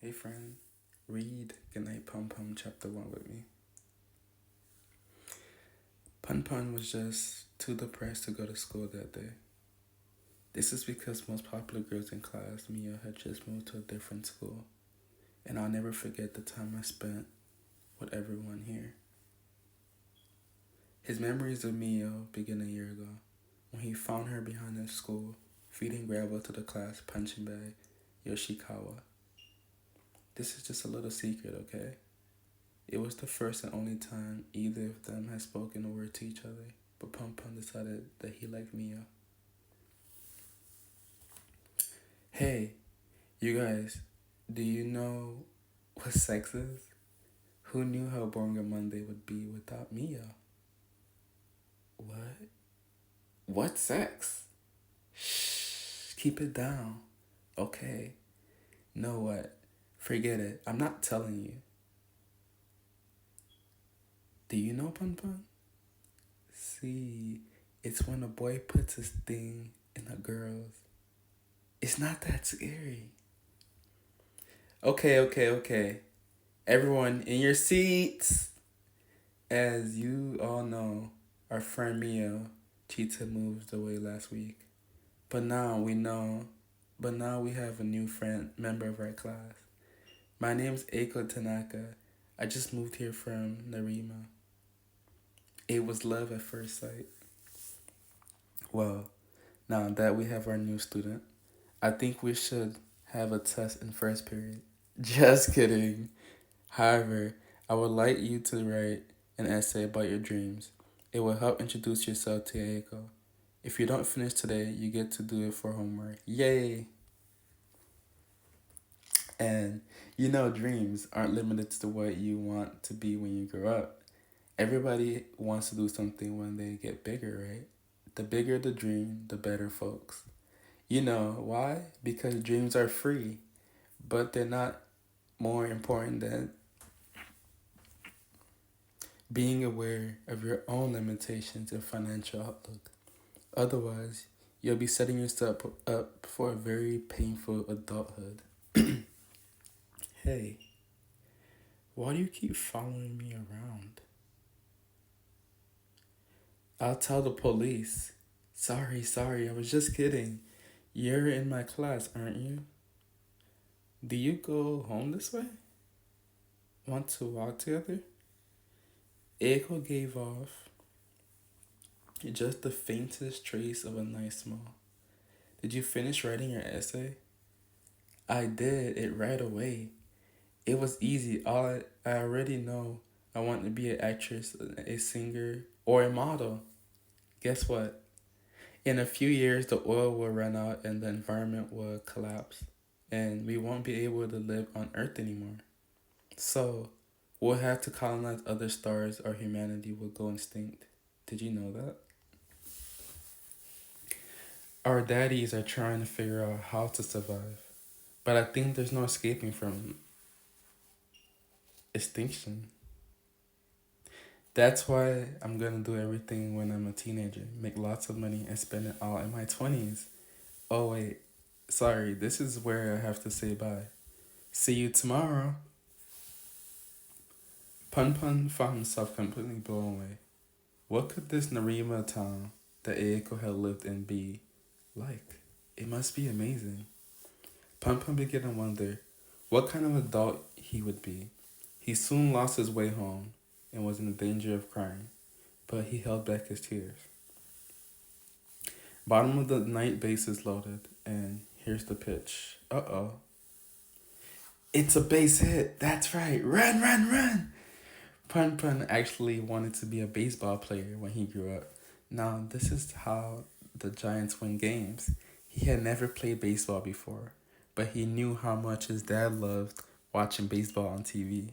Hey friend, read Goodnight PunPun chapter 1 with me. PunPun was just too depressed to go to school that day. This is because most popular girls in class, Mia, had just moved to a different school, and I'll never forget the time I spent with everyone here. His memories of Mia began a year ago, when he found her behind his school, feeding gravel to the class punching bag, Yoshikawa. This is just a little secret, okay? It was the first and only time either of them had spoken a word to each other, but PunPun decided that he liked Mia. Hey, you guys, do you know what sex is? Who knew how boring a Monday would be without Mia? What? What sex? Shh, keep it down. Okay. Know what? Forget it. I'm not telling you. Do you know PunPun? See, it's when a boy puts his thing in a girl's. It's not that scary. Okay. Everyone in your seats. As you all know, our friend Mia cheated moved away last week. But now we know, but now we have a new friend, member of our class. My name's Aiko Tanaka. I just moved here from Narima. It was love at first sight. Well, now that we have our new student, I think we should have a test in first period. Just kidding. However, I would like you to write an essay about your dreams. It will help introduce yourself to Aiko. If you don't finish today, you get to do it for homework. Yay! And dreams aren't limited to what you want to be when you grow up. Everybody wants to do something when they get bigger, right? The bigger the dream, the better, folks. You know why? Because dreams are free, but they're not more important than being aware of your own limitations and financial outlook. Otherwise, you'll be setting yourself up for a very painful adulthood. Hey, why do you keep following me around? I'll tell the police. Sorry, I was just kidding. You're in my class, aren't you? Do you go home this way? Want to walk together? Eiko gave off just the faintest trace of a nice smile. Did you finish writing your essay? I did it right away. It was easy. I already know I want to be an actress, a singer, or a model. Guess what? In a few years, the oil will run out and the environment will collapse, and we won't be able to live on Earth anymore. So, we'll have to colonize other stars or humanity will go extinct. Did you know that? Our daddies are trying to figure out how to survive, but I think there's no escaping from extinction. That's why I'm gonna do everything when I'm a teenager, make lots of money and spend it all in my 20s. Oh, wait, sorry, this is where I have to say bye. See you tomorrow. PunPun found himself completely blown away. What could this Narima town that Aiko had lived in be like? It must be amazing. PunPun began to wonder what kind of adult he would be. He soon lost his way home and was in danger of crying, but he held back his tears. Bottom of the night bass is loaded, and here's the pitch. Uh-oh. It's a bass hit. That's right. Run! PunPun actually wanted to be a baseball player when he grew up. Now, this is how the Giants win games. He had never played baseball before, but he knew how much his dad loved watching baseball on TV.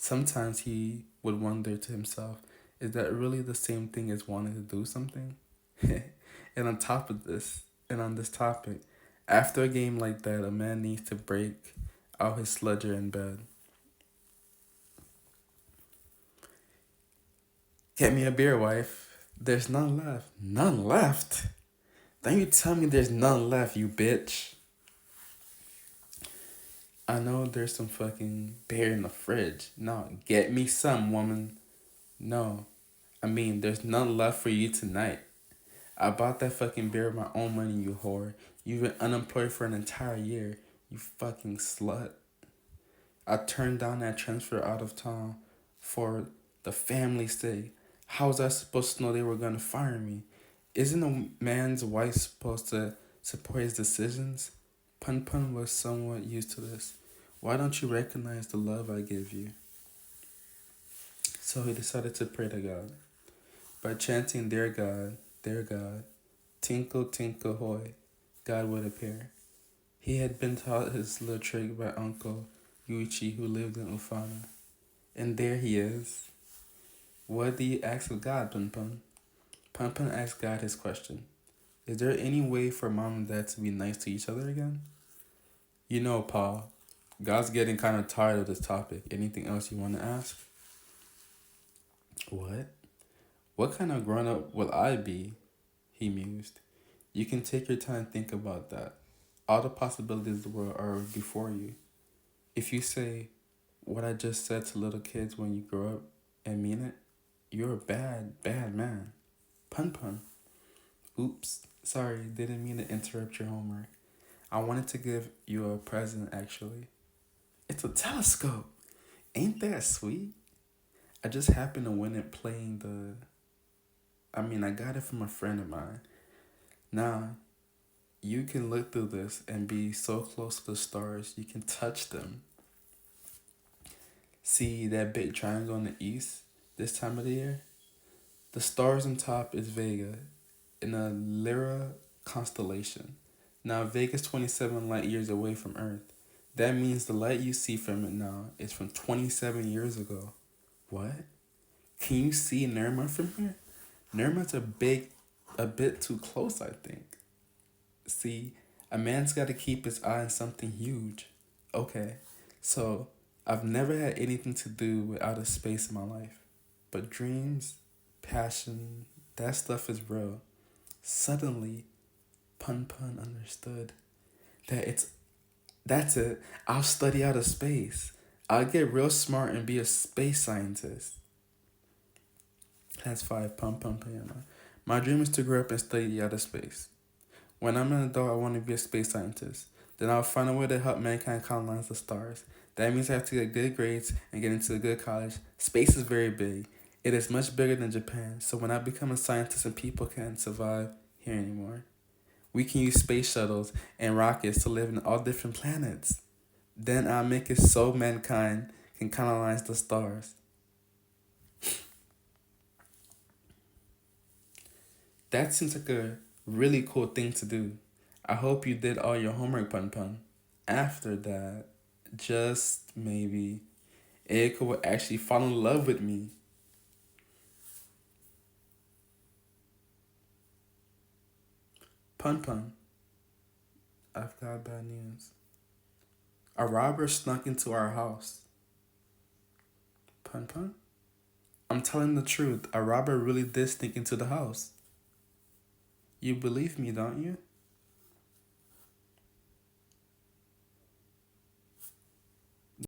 Sometimes he would wonder to himself, is that really the same thing as wanting to do something? And on top of this, and on this topic, after a game like that, a man needs to break out his sludger in bed. Get me a beer, wife. There's none left. None left? Don't you tell me there's none left, you bitch. I know there's some fucking beer in the fridge. No, get me some, woman. No. I mean, there's none left for you tonight. I bought that fucking beer with my own money, you whore. You've been unemployed for an entire year, you fucking slut. I turned down that transfer out of town for the family's sake. How was I supposed to know they were gonna fire me? Isn't a man's wife supposed to support his decisions? PunPun was somewhat used to this. Why don't you recognize the love I give you? So he decided to pray to God. By chanting, dear God, tinkle, tinkle, hoy, God would appear. He had been taught his little trick by Uncle Yuichi, who lived in Ufana. And there he is. What do you ask of God, PunPun? PunPun asked God his question. Is there any way for mom and dad to be nice to each other again? You know, Paul, God's getting kind of tired of this topic. Anything else you want to ask? What? What kind of grown up will I be? He mused. You can take your time and think about that. All the possibilities of the world are before you. If you say what I just said to little kids when you grow up and mean it, you're a bad, bad man. PunPun. Oops, sorry, didn't mean to interrupt your homework. I wanted to give you a present actually. It's a telescope. Ain't that sweet? I just happened to win it playing I got it from a friend of mine. Now, you can look through this and be so close to the stars, you can touch them. See that big triangle in the east this time of the year? The stars on top is Vega in a Lyra constellation. Now, Vega's 27 light years away from Earth. That means the light you see from it now is from 27 years ago. What? Can you see Nerma from here? Nerma's a bit too close, I think. See, a man's got to keep his eye on something huge. Okay, so I've never had anything to do with outer space in my life. But dreams, passion, that stuff is real. Suddenly, PunPun understood that that's it. I'll study outer space. I'll get real smart and be a space scientist. Class 5, PunPun Piano. My dream is to grow up and study outer space. When I'm an adult, I want to be a space scientist. Then I'll find a way to help mankind colonize the stars. That means I have to get good grades and get into a good college. Space is very big. It is much bigger than Japan, so when I become a scientist and people can't survive here anymore, we can use space shuttles and rockets to live in all different planets. Then I'll make it so mankind can colonize the stars. That seems like a really cool thing to do. I hope you did all your homework, PunPun. After that, just maybe, Aiko will actually fall in love with me. PunPun, I've got bad news. A robber snuck into our house. PunPun? I'm telling the truth. A robber really did sneak into the house. You believe me, don't you?